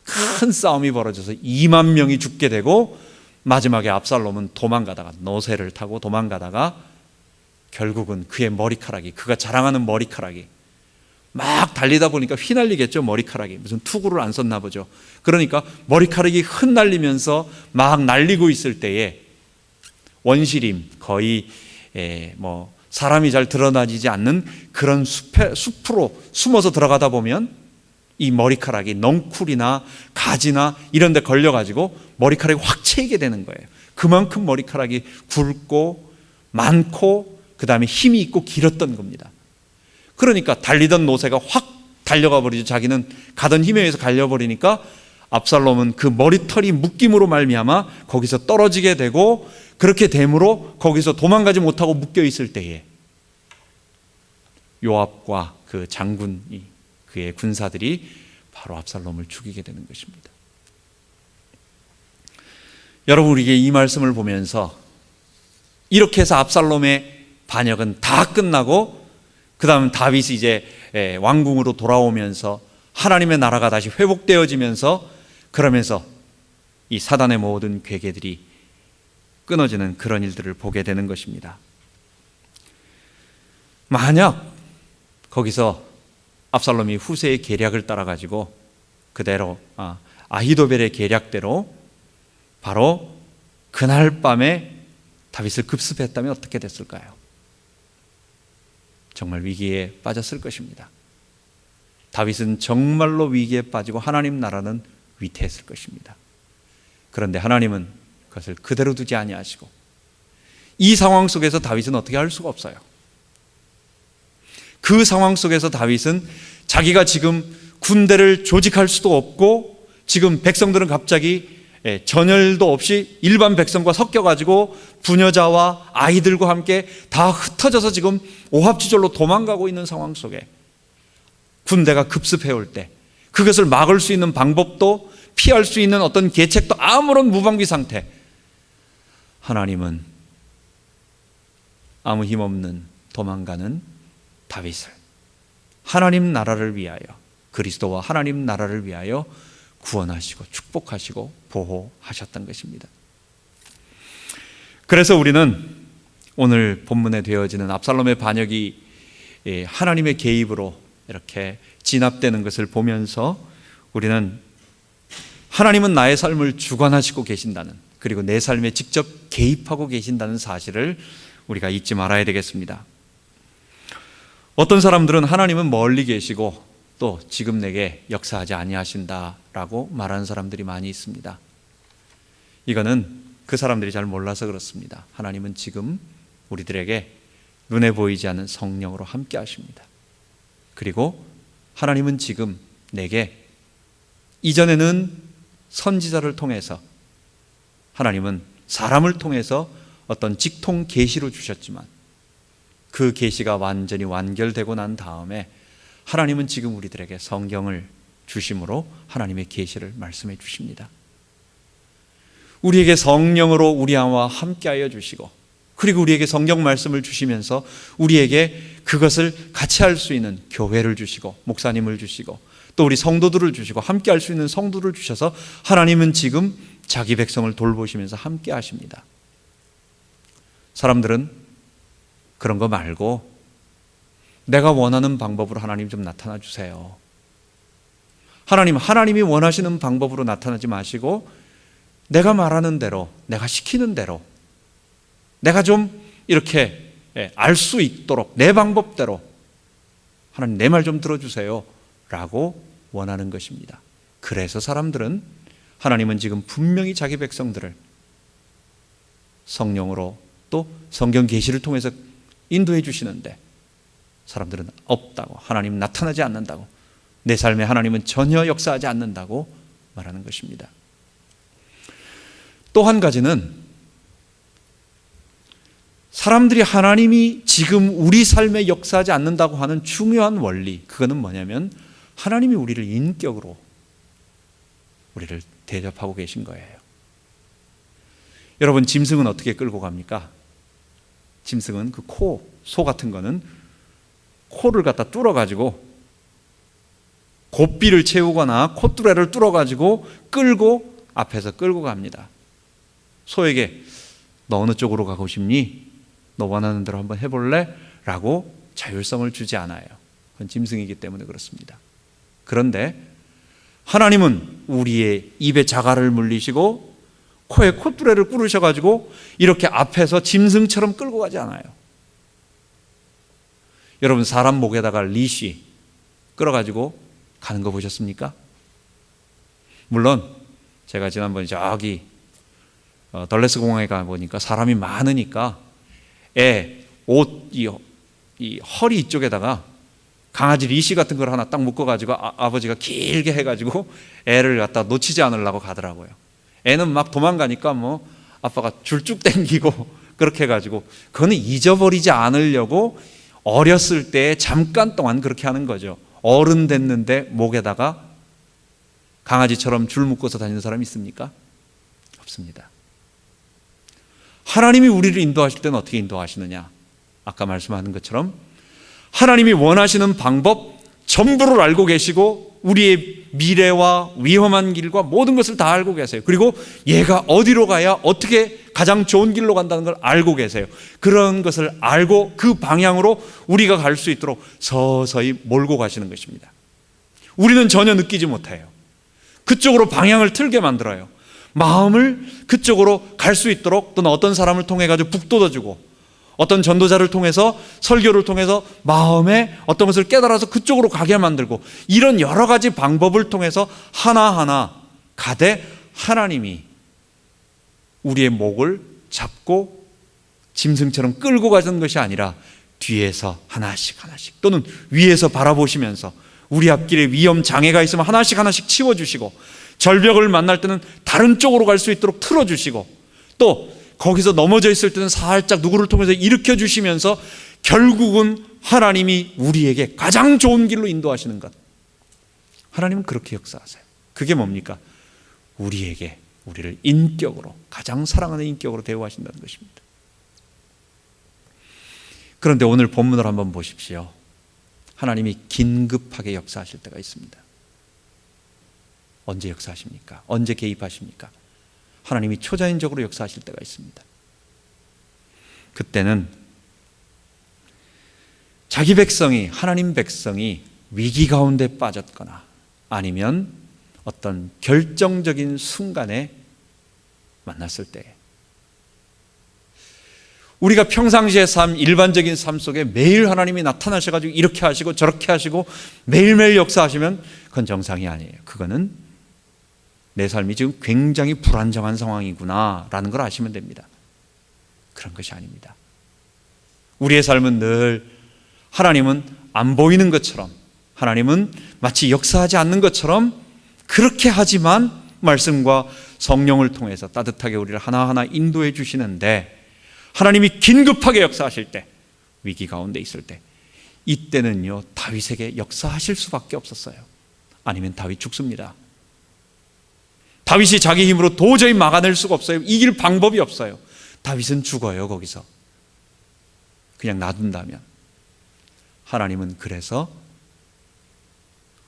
큰 싸움이 벌어져서 2만 명이 죽게 되고, 마지막에 압살롬은 도망가다가 노새를 타고 도망가다가 결국은 그의 머리카락이, 그가 자랑하는 머리카락이 막 달리다 보니까 휘날리겠죠. 머리카락이 무슨 투구를 안 썼나 보죠. 그러니까 머리카락이 흩날리면서 막 날리고 있을 때에 원시림, 거의 사람이 잘 드러나지 않는 그런 숲으로 숨어서 들어가다 보면 이 머리카락이 넝쿨이나 가지나 이런 데 걸려가지고 머리카락이 확 채이게 되는 거예요. 그만큼 머리카락이 굵고 많고 그 다음에 힘이 있고 길었던 겁니다. 그러니까 달리던 노새가 확 달려가 버리죠. 자기는 가던 힘에 의해서 갈려버리니까 압살롬은 그 머리털이 묶임으로 말미암아 거기서 떨어지게 되고, 그렇게 됨으로 거기서 도망가지 못하고 묶여 있을 때에 요압과 그 장군이, 그의 군사들이 바로 압살롬을 죽이게 되는 것입니다. 여러분, 우리에게 이 말씀을 보면서 이렇게 해서 압살롬의 반역은 다 끝나고 그 다음 다윗이 이제 왕궁으로 돌아오면서 하나님의 나라가 다시 회복되어지면서, 그러면서 이 사단의 모든 괴계들이 끊어지는 그런 일들을 보게 되는 것입니다. 만약 거기서 압살롬이 후세의 계략을 따라가지고 그대로 아히도벨의 계략대로 바로 그날 밤에 다윗을 급습했다면 어떻게 됐을까요? 정말 위기에 빠졌을 것입니다. 다윗은 정말로 위기에 빠지고 하나님 나라는 위태했을 것입니다. 그런데 하나님은 그것을 그대로 두지 아니하시고 이 상황 속에서 다윗은 어떻게 할 수가 없어요. 그 상황 속에서 다윗은 자기가 지금 군대를 조직할 수도 없고, 지금 백성들은 갑자기 전열도 없이 일반 백성과 섞여가지고 부녀자와 아이들과 함께 다 흩어져서 지금 오합지졸로 도망가고 있는 상황 속에 군대가 급습해올 때 그것을 막을 수 있는 방법도, 피할 수 있는 어떤 계책도 아무런 무방비 상태, 하나님은 아무 힘없는 도망가는 다윗을 하나님 나라를 위하여, 그리스도와 하나님 나라를 위하여 구원하시고 축복하시고 보호하셨던 것입니다. 그래서 우리는 오늘 본문에 되어지는 압살롬의 반역이 하나님의 개입으로 이렇게 진압되는 것을 보면서 우리는 하나님은 나의 삶을 주관하시고 계신다는, 그리고 내 삶에 직접 개입하고 계신다는 사실을 우리가 잊지 말아야 되겠습니다. 어떤 사람들은 하나님은 멀리 계시고 또 지금 내게 역사하지 아니하신다라고 말하는 사람들이 많이 있습니다. 이거는 그 사람들이 잘 몰라서 그렇습니다. 하나님은 지금 우리들에게 눈에 보이지 않는 성령으로 함께 하십니다. 그리고 하나님은 지금 내게 이전에는 선지자를 통해서, 하나님은 사람을 통해서 어떤 직통 계시로 주셨지만 그 계시가 완전히 완결되고 난 다음에 하나님은 지금 우리들에게 성경을 주심으로 하나님의 계시를 말씀해 주십니다. 우리에게 성령으로 우리와 함께하여 주시고, 그리고 우리에게 성경 말씀을 주시면서 우리에게 그것을 같이 할 수 있는 교회를 주시고, 목사님을 주시고, 또 우리 성도들을 주시고, 함께 할 수 있는 성도를 주셔서 하나님은 지금 자기 백성을 돌보시면서 함께 하십니다. 사람들은 그런 거 말고 내가 원하는 방법으로 하나님 좀 나타나 주세요. 하나님이 원하시는 방법으로 나타나지 마시고 내가 말하는 대로, 내가 시키는 대로, 내가 좀 이렇게 알 수 있도록 내 방법대로 하나님 내 말 좀 들어주세요 라고 원하는 것입니다. 그래서 사람들은, 하나님은 지금 분명히 자기 백성들을 성령으로 또 성경 계시를 통해서 인도해 주시는데 사람들은 없다고, 하나님 나타나지 않는다고, 내 삶에 하나님은 전혀 역사하지 않는다고 말하는 것입니다. 또 한 가지는 사람들이 하나님이 지금 우리 삶에 역사하지 않는다고 하는 중요한 원리, 그거는 뭐냐면 하나님이 우리를 인격으로 우리를 대접하고 계신 거예요. 여러분, 짐승은 어떻게 끌고 갑니까? 짐승은 그 소 같은 거는 코를 갖다 뚫어가지고 고삐를 채우거나 콧뚜레를 뚫어가지고 끌고 앞에서 끌고 갑니다. 소에게 너 어느 쪽으로 가고 싶니? 너 원하는 대로 한번 해볼래? 라고 자율성을 주지 않아요. 그건 짐승이기 때문에 그렇습니다. 그런데 하나님은 우리의 입에 자갈을 물리시고 코에 콧뚜레를 꿇으셔가지고 이렇게 앞에서 짐승처럼 끌고 가지 않아요. 여러분, 사람 목에다가 리쉬 끌어가지고 가는 거 보셨습니까? 물론 제가 지난번에 저기 덜레스 공항에 가보니까 사람이 많으니까 옷 이 허리 이쪽에다가 강아지 리쉬 같은 걸 하나 딱 묶어가지고 아버지가 길게 해가지고 애를 갖다 놓치지 않으려고 가더라고요. 애는 막 도망가니까 뭐 아빠가 줄 쭉 당기고 그렇게 해가지고, 그거는 잊어버리지 않으려고 어렸을 때 잠깐 동안 그렇게 하는 거죠. 어른 됐는데 목에다가 강아지처럼 줄 묶어서 다니는 사람이 있습니까? 없습니다. 하나님이 우리를 인도하실 때는 어떻게 인도하시느냐? 아까 말씀하는 것처럼 하나님이 원하시는 방법 전부를 알고 계시고 우리의 미래와 위험한 길과 모든 것을 다 알고 계세요. 그리고 얘가 어디로 가야 어떻게 가장 좋은 길로 간다는 걸 알고 계세요. 그런 것을 알고 그 방향으로 우리가 갈 수 있도록 서서히 몰고 가시는 것입니다. 우리는 전혀 느끼지 못해요. 그쪽으로 방향을 틀게 만들어요. 마음을 그쪽으로 갈 수 있도록, 또는 어떤 사람을 통해 가지고 북돋아주고, 어떤 전도자를 통해서, 설교를 통해서 마음에 어떤 것을 깨달아서 그쪽으로 가게 만들고, 이런 여러 가지 방법을 통해서 하나하나 가되 하나님이 우리의 목을 잡고 짐승처럼 끌고 가는 것이 아니라 뒤에서 하나씩 또는 위에서 바라보시면서 우리 앞길에 위험 장애가 있으면 하나씩 치워주시고, 절벽을 만날 때는 다른 쪽으로 갈 수 있도록 틀어주시고, 또 거기서 넘어져 있을 때는 살짝 누구를 통해서 일으켜 주시면서 결국은 하나님이 우리에게 가장 좋은 길로 인도하시는 것. 하나님은 그렇게 역사하세요. 그게 뭡니까? 우리를 인격으로, 가장 사랑하는 인격으로 대우하신다는 것입니다. 그런데 오늘 본문을 한번 보십시오. 하나님이 긴급하게 역사하실 때가 있습니다. 언제 역사하십니까? 언제 개입하십니까? 하나님이 초자연적으로 역사하실 때가 있습니다. 그때는 자기 백성이, 하나님 백성이 위기 가운데 빠졌거나 아니면 어떤 결정적인 순간에 만났을 때, 우리가 평상시의 삶, 일반적인 삶 속에 매일 하나님이 나타나셔가지고 이렇게 하시고 저렇게 하시고 매일매일 역사하시면 그건 정상이 아니에요. 그거는 내 삶이 지금 굉장히 불안정한 상황이구나 라는 걸 아시면 됩니다. 그런 것이 아닙니다. 우리의 삶은 늘 하나님은 안 보이는 것처럼 하나님은 마치 역사하지 않는 것처럼 그렇게 하지만 말씀과 성령을 통해서 따뜻하게 우리를 하나하나 인도해 주시는데, 하나님이 긴급하게 역사하실 때, 위기 가운데 있을 때, 이때는요 다윗에게 역사하실 수밖에 없었어요. 아니면 다윗 죽습니다. 다윗이 자기 힘으로 도저히 막아낼 수가 없어요. 이길 방법이 없어요. 다윗은 죽어요. 거기서 그냥 놔둔다면. 하나님은 그래서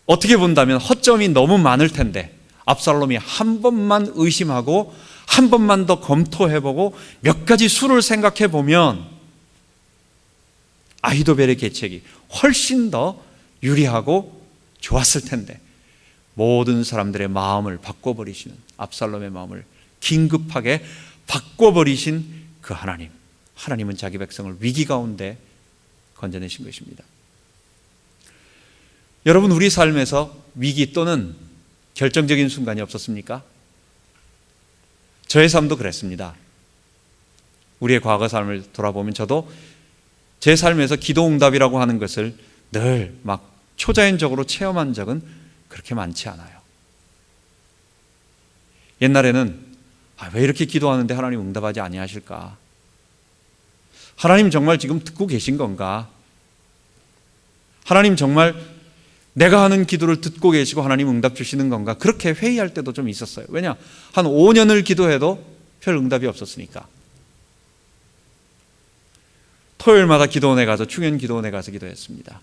어떻게 본다면 허점이 너무 많을 텐데, 압살롬이 한 번만 의심하고 한 번만 더 검토해보고 몇 가지 수를 생각해보면 아히도벨의 계책이 훨씬 더 유리하고 좋았을 텐데, 모든 사람들의 마음을 바꿔버리시는, 압살롬의 마음을 긴급하게 바꿔버리신 그 하나님, 하나님은 자기 백성을 위기 가운데 건져내신 것입니다. 여러분, 우리 삶에서 위기 또는 결정적인 순간이 없었습니까? 저의 삶도 그랬습니다. 우리의 과거 삶을 돌아보면 저도 제 삶에서 기도 응답이라고 하는 것을 늘 막 초자연적으로 체험한 적은 그렇게 많지 않아요. 옛날에는 왜 이렇게 기도하는데 하나님 응답하지 아니하실까? 하나님 정말 지금 듣고 계신 건가? 하나님 정말 내가 하는 기도를 듣고 계시고 하나님 응답 주시는 건가? 그렇게 회의할 때도 좀 있었어요. 왜냐? 한 5년을 기도해도 별 응답이 없었으니까. 토요일마다 기도원에 가서, 충현 기도원에 가서 기도했습니다.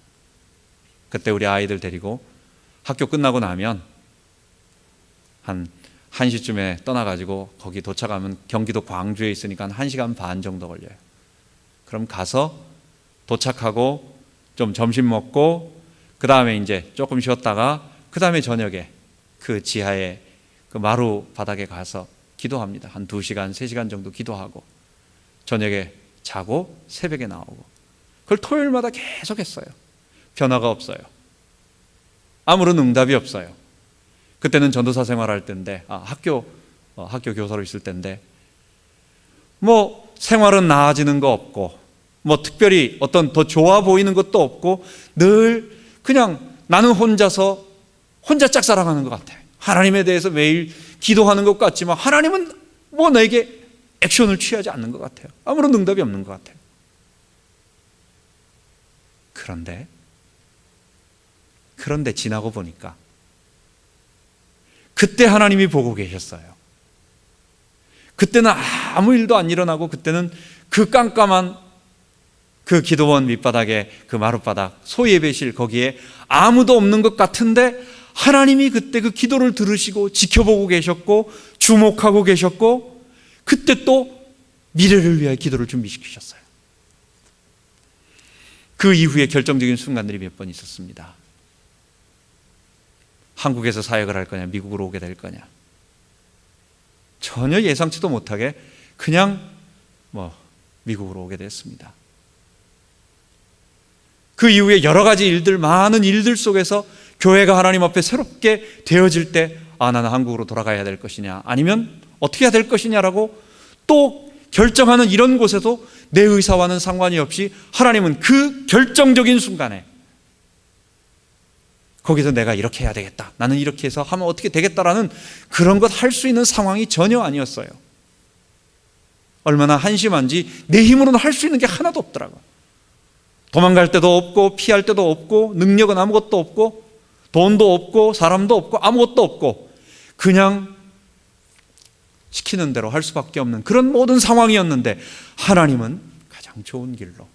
그때 우리 아이들 데리고 학교 끝나고 나면 한 1시쯤에 떠나가지고 거기 도착하면 경기도 광주에 있으니까 한 1시간 반 정도 걸려요. 그럼 가서 도착하고 좀 점심 먹고 그 다음에 이제 조금 쉬었다가 그 다음에 저녁에 그 지하에 그 마루 바닥에 가서 기도합니다. 한 2시간, 3시간 정도 기도하고 저녁에 자고 새벽에 나오고, 그걸 토요일마다 계속 했어요. 변화가 없어요. 아무런 응답이 없어요. 그때는 전도사 생활할 때인데, 학교 교사로 있을 때인데, 뭐 생활은 나아지는 거 없고, 뭐 특별히 어떤 더 좋아 보이는 것도 없고, 늘 그냥 나는 혼자 짝사랑하는 것 같아요. 하나님에 대해서 매일 기도하는 것 같지만 하나님은 뭐 내게 액션을 취하지 않는 것 같아요. 아무런 응답이 없는 것 같아요. 그런데 지나고 보니까 그때 하나님이 보고 계셨어요. 그때는 아무 일도 안 일어나고, 그때는 그 깜깜한 그 기도원 밑바닥에 그 마룻바닥 소예배실 거기에 아무도 없는 것 같은데, 하나님이 그때 그 기도를 들으시고 지켜보고 계셨고 주목하고 계셨고, 그때 또 미래를 위하여 기도를 준비시키셨어요. 그 이후에 결정적인 순간들이 몇 번 있었습니다. 한국에서 사역을 할 거냐, 미국으로 오게 될 거냐, 전혀 예상치도 못하게 그냥 미국으로 오게 됐습니다. 그 이후에 여러 가지 일들, 많은 일들 속에서 교회가 하나님 앞에 새롭게 되어질 때, 나는 한국으로 돌아가야 될 것이냐, 아니면 어떻게 해야 될 것이냐라고 또 결정하는 이런 곳에도 내 의사와는 상관이 없이 하나님은 그 결정적인 순간에 거기서 내가 이렇게 해야 되겠다, 나는 이렇게 해서 하면 어떻게 되겠다라는 그런 것 할 수 있는 상황이 전혀 아니었어요. 얼마나 한심한지 내 힘으로는 할 수 있는 게 하나도 없더라고요. 도망갈 데도 없고 피할 데도 없고 능력은 아무것도 없고 돈도 없고 사람도 없고 아무것도 없고 그냥 시키는 대로 할 수밖에 없는 그런 모든 상황이었는데, 하나님은 가장 좋은 길로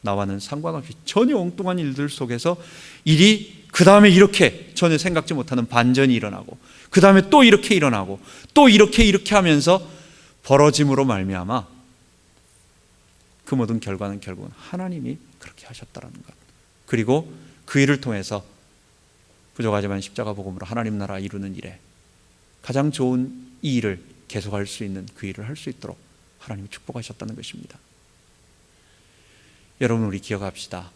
나와는 상관없이 전혀 엉뚱한 일들 속에서 일이 그 다음에 이렇게 전혀 생각지 못하는 반전이 일어나고, 그 다음에 또 이렇게 일어나고, 또 이렇게 하면서 벌어짐으로 말미암아 그 모든 결과는 결국은 하나님이 그렇게 하셨다는 것, 그리고 그 일을 통해서 부족하지만 십자가 복음으로 하나님 나라 이루는 일에 가장 좋은 이 일을 계속할 수 있는 그 일을 할 수 있도록 하나님이 축복하셨다는 것입니다. 여러분, 우리 기억합시다.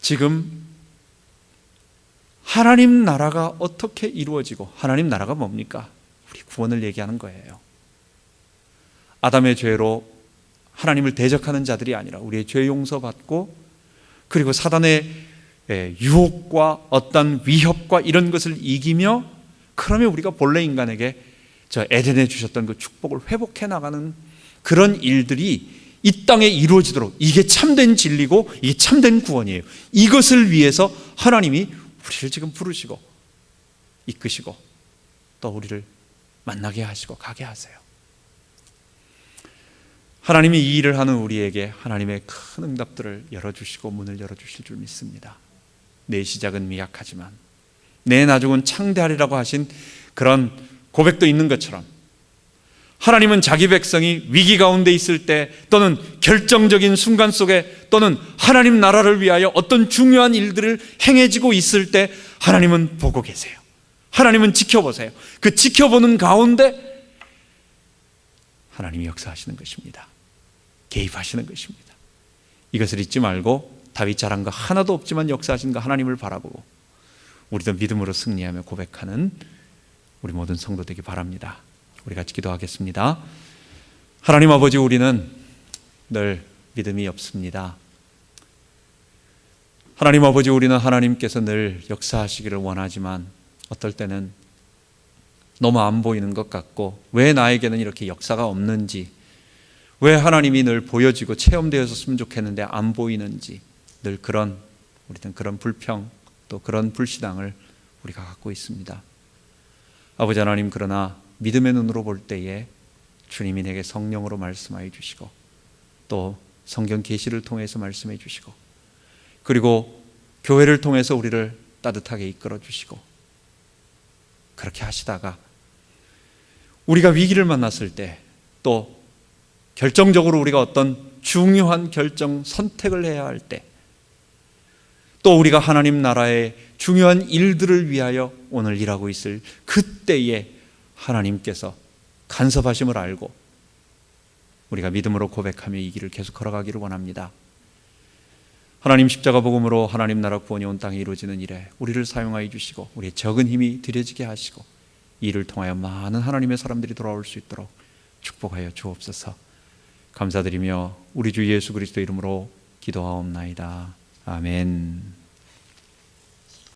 지금 하나님 나라가 어떻게 이루어지고, 하나님 나라가 뭡니까? 우리 구원을 얘기하는 거예요. 아담의 죄로 하나님을 대적하는 자들이 아니라 우리의 죄 용서받고 그리고 사단의 유혹과 어떤 위협과 이런 것을 이기며, 그러면 우리가 본래 인간에게 저 에덴에 주셨던 그 축복을 회복해 나가는 그런 일들이 이 땅에 이루어지도록, 이게 참된 진리고 이게 참된 구원이에요. 이것을 위해서 하나님이 우리를 지금 부르시고 이끄시고 또 우리를 만나게 하시고 가게 하세요. 하나님이 이 일을 하는 우리에게 하나님의 큰 응답들을 열어주시고 문을 열어주실 줄 믿습니다. 내 시작은 미약하지만 내 나중은 창대하리라고 하신 그런 고백도 있는 것처럼, 하나님은 자기 백성이 위기 가운데 있을 때, 또는 결정적인 순간 속에, 또는 하나님 나라를 위하여 어떤 중요한 일들을 행해지고 있을 때 하나님은 보고 계세요. 하나님은 지켜보세요. 그 지켜보는 가운데 하나님이 역사하시는 것입니다. 개입하시는 것입니다. 이것을 잊지 말고 다윗 잘한 거 하나도 없지만 역사하신 거 하나님을 바라보고 우리도 믿음으로 승리하며 고백하는 우리 모든 성도 되기 바랍니다. 우리 같이 기도하겠습니다. 하나님 아버지, 우리는 늘 믿음이 없습니다. 하나님 아버지, 우리는 하나님께서 늘 역사하시기를 원하지만 어떨 때는 너무 안 보이는 것 같고, 왜 나에게는 이렇게 역사가 없는지, 왜 하나님이 늘 보여지고 체험되었으면 좋겠는데 안 보이는지, 늘 우리는 그런 불평, 또 그런 불신앙을 우리가 갖고 있습니다. 아버지 하나님, 그러나 믿음의 눈으로 볼 때에 주님이 내게 성령으로 말씀하여 주시고, 또 성경 계시를 통해서 말씀해 주시고, 그리고 교회를 통해서 우리를 따뜻하게 이끌어 주시고, 그렇게 하시다가 우리가 위기를 만났을 때, 또 결정적으로 우리가 어떤 중요한 결정, 선택을 해야 할 때, 또 우리가 하나님 나라의 중요한 일들을 위하여 오늘 일하고 있을 그때에 하나님께서 간섭하심을 알고 우리가 믿음으로 고백하며 이 길을 계속 걸어가기를 원합니다. 하나님, 십자가 복음으로 하나님 나라 구원이 온 땅에 이루어지는 일에 우리를 사용하여 주시고 우리의 적은 힘이 들여지게 하시고 이 일을 통하여 많은 하나님의 사람들이 돌아올 수 있도록 축복하여 주옵소서. 감사드리며 우리 주 예수 그리스도 이름으로 기도하옵나이다. 아멘.